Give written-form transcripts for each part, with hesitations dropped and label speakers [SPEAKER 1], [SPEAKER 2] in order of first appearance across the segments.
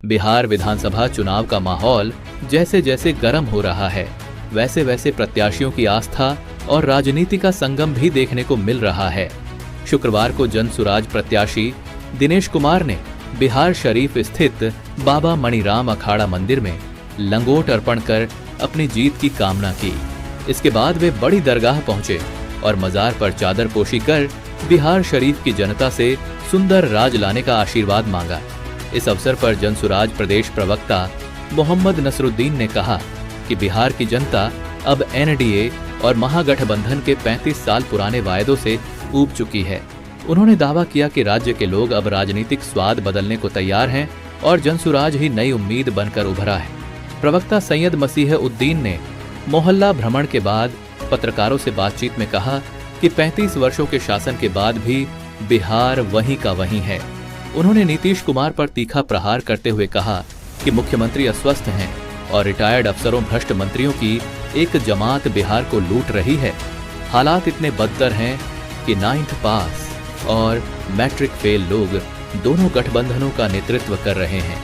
[SPEAKER 1] बिहार विधानसभा चुनाव का माहौल जैसे जैसे गर्म हो रहा है, वैसे वैसे प्रत्याशियों की आस्था और राजनीति का संगम भी देखने को मिल रहा है। शुक्रवार को जनसुराज प्रत्याशी दिनेश कुमार ने बिहार शरीफ स्थित बाबा मणिराम अखाड़ा मंदिर में लंगोट अर्पण कर अपनी जीत की कामना की। इसके बाद वे बड़ी दरगाह पहुंचे और मजार पर चादर पोशी कर बिहार शरीफ की जनता से सुंदर राज लाने का आशीर्वाद मांगा। इस अवसर पर जनसुराज प्रदेश प्रवक्ता मोहम्मद नसरुद्दीन ने कहा कि बिहार की जनता अब एनडीए और महागठबंधन के 35 साल पुराने वायदों से ऊब चुकी है। उन्होंने दावा किया कि राज्य के लोग अब राजनीतिक स्वाद बदलने को तैयार हैं और जनसुराज ही नई उम्मीद बनकर उभरा है। प्रवक्ता सैयद मसीह उद्दीन ने मोहल्ला भ्रमण के बाद पत्रकारों से बातचीत में कहा कि 35 वर्षों के शासन के बाद भी बिहार वहीं का वहीं है। उन्होंने नीतीश कुमार पर तीखा प्रहार करते हुए कहा कि मुख्यमंत्री अस्वस्थ हैं और रिटायर्ड अफसरों भ्रष्ट मंत्रियों की एक जमात बिहार को लूट रही है। हालात इतने बदतर हैं कि 9th पास और मैट्रिक फेल लोग दोनों गठबंधनों का नेतृत्व कर रहे हैं।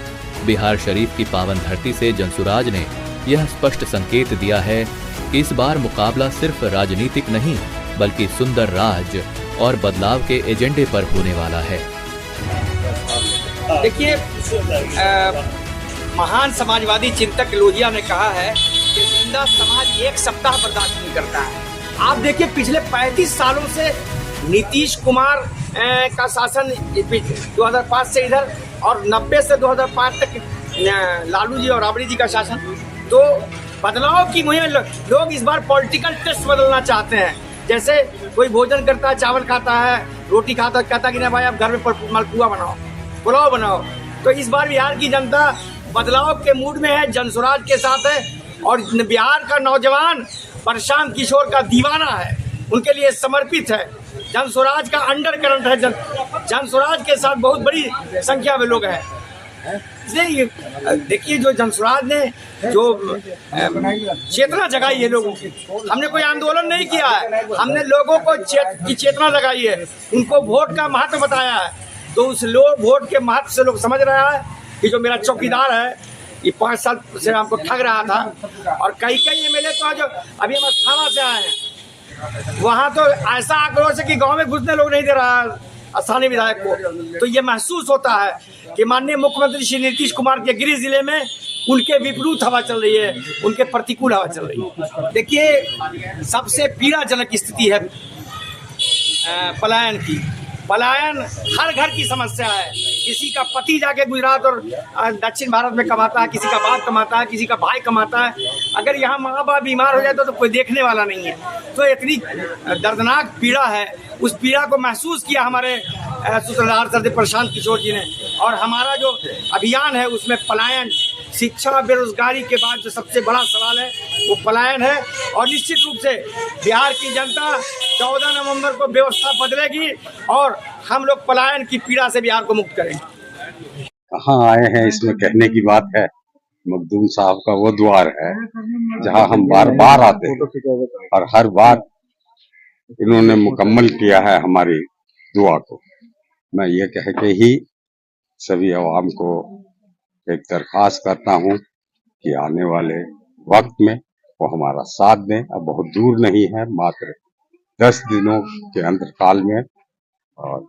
[SPEAKER 1] बिहार शरीफ की पावन धरती से जनसुराज ने यह स्पष्ट संकेत दिया है कि इस बार मुकाबला सिर्फ राजनीतिक नहीं बल्कि सुंदर राज और बदलाव के एजेंडे पर होने वाला है।
[SPEAKER 2] देखिए, महान समाजवादी चिंतक लोहिया ने कहा है कि जिंदा समाज एक सप्ताह बर्दाश्त नहीं करता है। आप देखिए, पिछले 35 सालों से नीतीश कुमार का शासन 2005 से इधर और 90 से 2005 तक लालू जी और राबड़ी जी का शासन। तो बदलाव की मुहिम लोग इस बार पॉलिटिकल टेस्ट बदलना चाहते हैं। जैसे कोई भोजन करता है, चावल खाता है, रोटी खाता है, कहता कि नहीं भाई आप घर में मालपुआ बनाओ, पुलाव बनाओ। तो इस बार बिहार की जनता बदलाव के मूड में है, जनसुराज के साथ है और बिहार का नौजवान प्रशांत किशोर का दीवाना है, उनके लिए समर्पित है। जनसुराज का अंडर करंट है। जनसुराज के साथ बहुत बड़ी संख्या में लोग हैं। इसलिए देखिए, जो जनसुराज ने जो चेतना जगाई है लोगों की, हमने कोई आंदोलन नहीं किया है, हमने लोगों को की चेतना जगाई है, उनको वोट का महत्व बताया है। तो उस वोट के महत्व से लोग समझ रहा है कि जो मेरा चौकीदार है ये 5 साल से हमको ठग रहा था। और कई एमएलए तो जो अभी हम अस्थाना से आए हैं, वहाँ तो ऐसा आक्रोश है कि गांव में घुसने लोग नहीं दे रहा है स्थानीय विधायक को। तो ये महसूस होता है कि माननीय मुख्यमंत्री श्री नीतीश कुमार के गृह जिले में उनके विपरीत हवा चल रही है, उनके प्रतिकूल हवा चल रही है। देखिए, सबसे पीड़ाजनक स्थिति है पलायन की। पलायन हर घर की समस्या है। किसी का पति जाके गुजरात और दक्षिण भारत में कमाता है, किसी का बाप कमाता है, किसी का भाई कमाता है। अगर यहाँ माँ बाप बीमार हो जाए तो कोई देखने वाला नहीं है। तो इतनी दर्दनाक पीड़ा है। उस पीड़ा को महसूस किया हमारे सूत्रधार सर प्रशांत किशोर जी ने। और हमारा जो अभियान है उसमें पलायन, शिक्षा, बेरोजगारी के बाद जो सबसे बड़ा सवाल है वो पलायन है। और निश्चित रूप से बिहार की जनता 14 नवंबर को व्यवस्था बदलेगी और हम लोग पलायन की पीड़ा से बिहार को मुक्त करेंगे।
[SPEAKER 3] कहाँ आए हैं इसमें कहने की बात है। मखदूम साहब का वो द्वार है जहाँ हम बार बार आते हैं और हर बार इन्होंने मुकम्मल किया है हमारी दुआ को। मैं ये कह के ही सभी आवाम को एक दरखास्त करता हूँ कि आने वाले वक्त में वो हमारा साथ दें। अब बहुत दूर नहीं है, मात्र 10 दिनों के अंतराल में और